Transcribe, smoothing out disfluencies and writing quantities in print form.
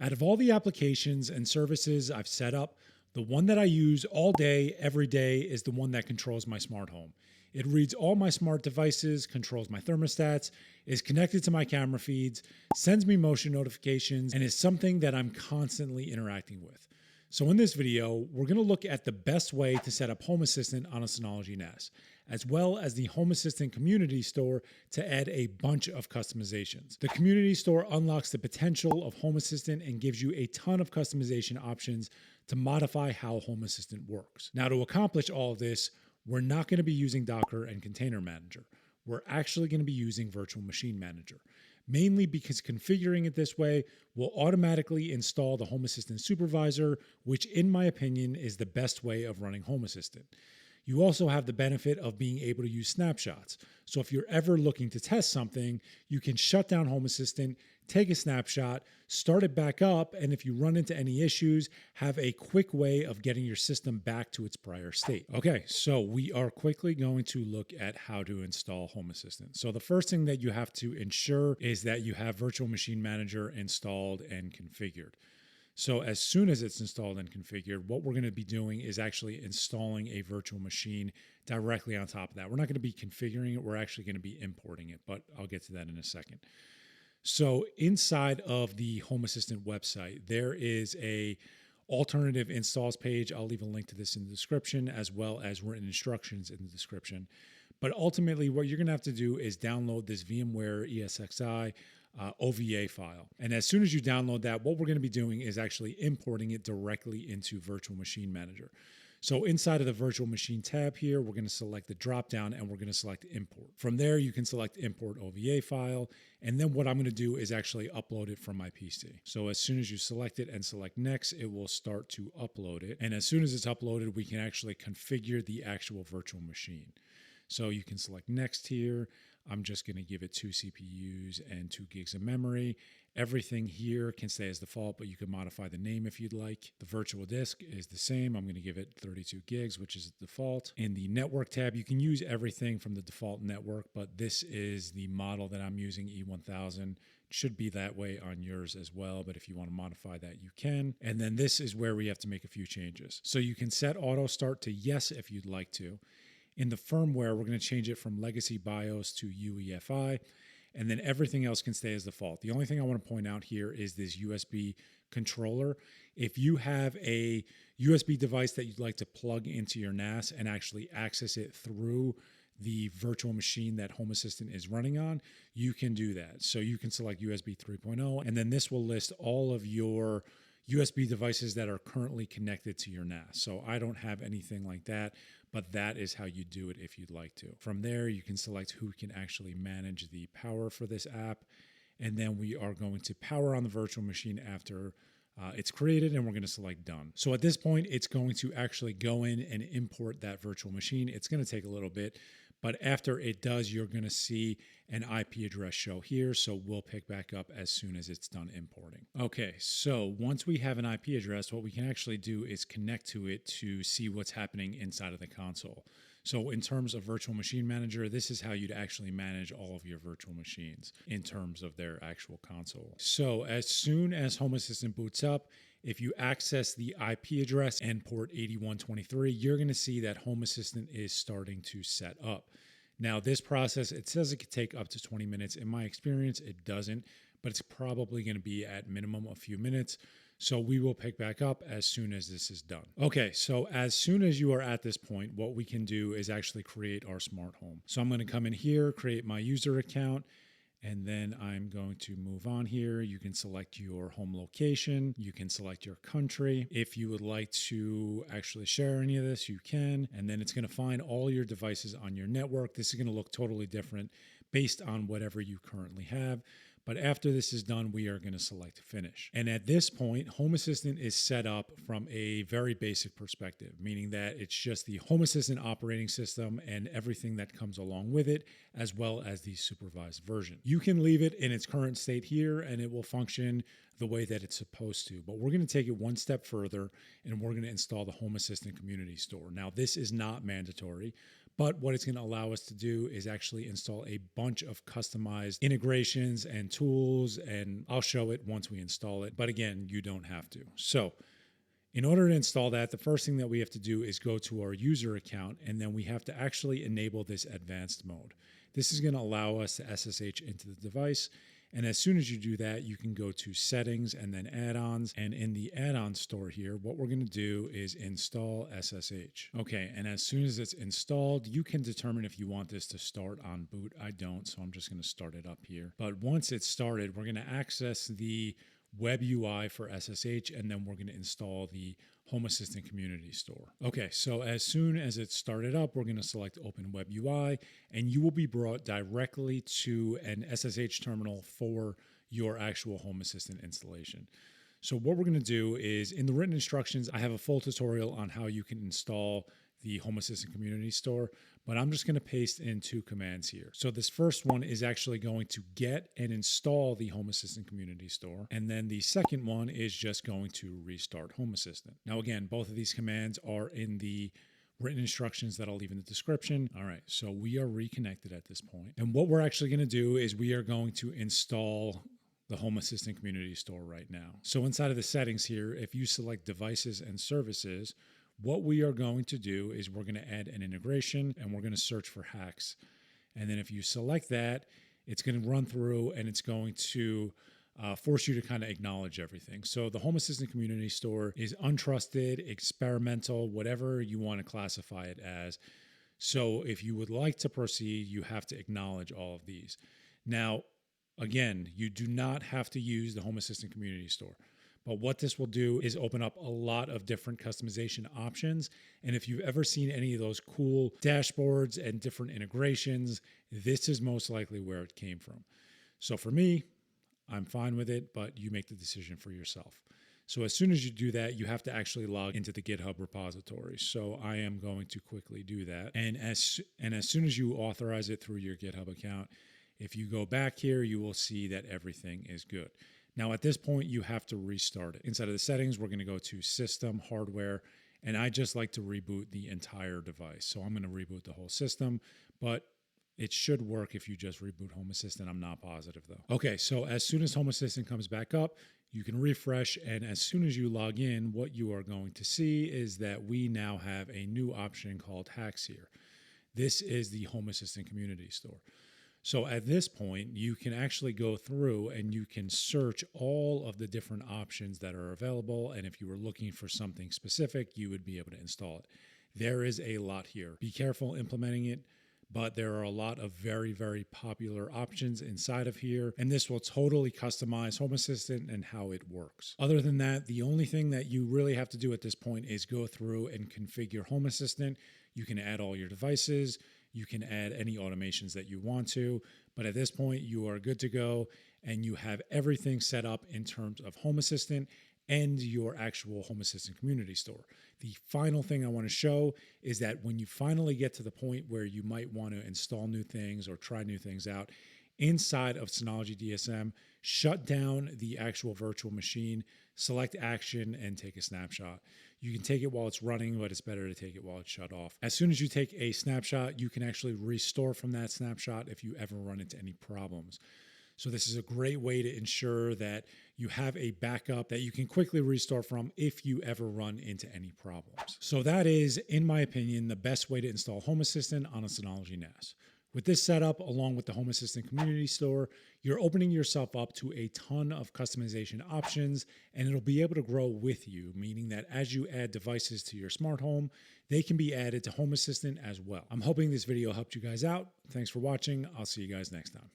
Out of all the applications and services I've set up, the one that I use all day, every day is the one that controls my smart home. It reads all my smart devices, controls my thermostats, is connected to my camera feeds, sends me motion notifications, and is something that I'm constantly interacting with. So in this video, we're going to look at the best way to set up Home Assistant on a Synology NAS, as well as the Home Assistant Community Store to add a bunch of customizations. The Community Store unlocks the potential of Home Assistant and gives you a ton of customization options to modify how Home Assistant works. Now, to accomplish all of this, we're not going to be using Docker and Container Manager. We're actually going to be using Virtual Machine Manager, mainly because configuring it this way will automatically install the Home Assistant Supervisor, which in my opinion is the best way of running Home Assistant. You also have the benefit of being able to use snapshots. So if you're ever looking to test something, you can shut down Home Assistant, take a snapshot, start it back up, and if you run into any issues, have a quick way of getting your system back to its prior state. Okay, so we are quickly going to look at how to install Home Assistant. So the first thing that you have to ensure is that you have Virtual Machine Manager installed and configured. So as soon as it's installed and configured, what we're going to be doing is actually installing a virtual machine directly on top of that. We're not going to be configuring it. We're actually going to be importing it, but I'll get to that in a second. So inside of the Home Assistant website, there is a alternative installs page. I'll leave a link to this in the description, as well as written instructions in the description. But ultimately, what you're going to have to do is download this VMware ESXi OVA file. And as soon as you download that, what we're going to be doing is actually importing it directly into Virtual Machine Manager. So inside of the Virtual Machine tab here, we're going to select the drop-down and we're going to select Import. From there, you can select Import OVA file. And then what I'm going to do is actually upload it from my PC. So as soon as you select it and select Next, it will start to upload it. And as soon as it's uploaded, we can actually configure the actual virtual machine. So you can select Next here. I'm just going to give it 2 CPUs and 2 gigs of memory. Everything here can stay as default, but you can modify the name if you'd like. The virtual disk is the same. I'm going to give it 32 gigs, which is the default. In the network tab, you can use everything from the default network, but this is the model that I'm using, E1000. It should be that way on yours as well, but if you want to modify that, you can. And then this is where we have to make a few changes. So you can set auto start to yes if you'd like to. In the firmware, we're going to change it from Legacy BIOS to UEFI, and then everything else can stay as default. The only thing I want to point out here is this USB controller. If you have a USB device that you'd like to plug into your NAS and actually access it through the virtual machine that Home Assistant is running on, you can do that. So you can select USB 3.0, and then this will list all of your USB devices that are currently connected to your NAS. So I don't have anything like that, but that is how you do it if you'd like to. From there, you can select who can actually manage the power for this app. And then we are going to power on the virtual machine after it's created, and we're going to select done. So at this point, it's going to actually go in and import that virtual machine. It's going to take a little bit, but after it does, you're going to see an IP address show here. So we'll pick back up as soon as it's done importing. Okay, so once we have an IP address, what we can actually do is connect to it to see what's happening inside of the console. So in terms of Virtual Machine Manager, this is how you'd actually manage all of your virtual machines in terms of their actual console. So as soon as Home Assistant boots up, if you access the IP address and port 8123, you're going to see that Home Assistant is starting to set up. Now, this process, it says it could take up to 20 minutes. In my experience, it doesn't, but it's probably going to be at minimum a few minutes. So we will pick back up as soon as this is done. Okay, so as soon as you are at this point, what we can do is actually create our smart home. So I'm going to come in here, create my user account, and then I'm going to move on here. You can select your home location. You can select your country. If you would like to actually share any of this, you can. And then it's going to find all your devices on your network. This is going to look totally different based on whatever you currently have. But after this is done, we are going to select finish. And at this point, Home Assistant is set up from a very basic perspective, meaning that it's just the Home Assistant operating system and everything that comes along with it, as well as the supervised version. You can leave it in its current state here and it will function the way that it's supposed to. But we're going to take it one step further and we're going to install the Home Assistant Community Store. Now, this is not mandatory, But what it's going to allow us to do is actually install a bunch of customized integrations and tools, and I'll show it once we install it. But again, you don't have to. So in order to install that, the first thing that we have to do is go to our user account, and then we have to actually enable this advanced mode. This is going to allow us to SSH into the device. And as soon as you do that, you can go to settings and then add-ons. And in the add-on store here, what we're going to do is install SSH. Okay, and as soon as it's installed, you can determine if you want this to start on boot. I don't, so I'm just going to start it up here. But once it's started, we're going to access the web UI for SSH, and then we're going to install the Home Assistant Community Store. Okay, so as soon as it's started up, we're going to select Open Web UI, and you will be brought directly to an SSH terminal for your actual Home Assistant installation. So what we're going to do is, in the written instructions, I have a full tutorial on how you can install the Home Assistant Community Store, but I'm just going to paste in 2 commands here. So this first one is actually going to get and install the Home Assistant Community Store, and then the second one is just going to restart Home Assistant. Now again, both of these commands are in the written instructions that I'll leave in the description. All right, so we are reconnected at this point, and what we're actually going to do is we are going to install the Home Assistant Community Store right now. So inside of the settings here, if you select Devices and Services, what we are going to do is we're going to add an integration, and we're going to search for HACS. And then if you select that, it's going to run through, and it's going to force you to kind of acknowledge everything. So the Home Assistant Community Store is untrusted, experimental, whatever you want to classify it as. So if you would like to proceed, you have to acknowledge all of these. Now, again, you do not have to use the Home Assistant Community Store. But what this will do is open up a lot of different customization options. And if you've ever seen any of those cool dashboards and different integrations, this is most likely where it came from. So for me, I'm fine with it, but you make the decision for yourself. So as soon as you do that, you have to actually log into the GitHub repository. So I am going to quickly do that. And as soon as you authorize it through your GitHub account, if you go back here, you will see that everything is good. Now, at this point, you have to restart it. Inside of the settings, we're going to go to System, Hardware, and I just like to reboot the entire device. So I'm going to reboot the whole system, but it should work if you just reboot Home Assistant. I'm not positive, though. Okay, so as soon as Home Assistant comes back up, you can refresh, and as soon as you log in, what you are going to see is that we now have a new option called HACS here. This is the Home Assistant Community Store. So at this point, you can actually go through and you can search all of the different options that are available. And if you were looking for something specific, you would be able to install it. There is a lot here. Be careful implementing it, but there are a lot of very, very popular options inside of here. And this will totally customize Home Assistant and how it works. Other than that, the only thing that you really have to do at this point is go through and configure Home Assistant. You can add all your devices. You can add any automations that you want to, but at this point you are good to go and you have everything set up in terms of Home Assistant and your actual Home Assistant Community Store. The final thing I want to show is that when you finally get to the point where you might want to install new things or try new things out, inside of Synology DSM, shut down the actual virtual machine, select action, and take a snapshot. You can take it while it's running, but it's better to take it while it's shut off. As soon as you take a snapshot, you can actually restore from that snapshot if you ever run into any problems. So this is a great way to ensure that you have a backup that you can quickly restore from if you ever run into any problems. So that is, in my opinion, the best way to install Home Assistant on a Synology NAS. With this setup, along with the Home Assistant Community Store, you're opening yourself up to a ton of customization options, and it'll be able to grow with you, meaning that as you add devices to your smart home, they can be added to Home Assistant as well. I'm hoping this video helped you guys out. Thanks for watching. I'll see you guys next time.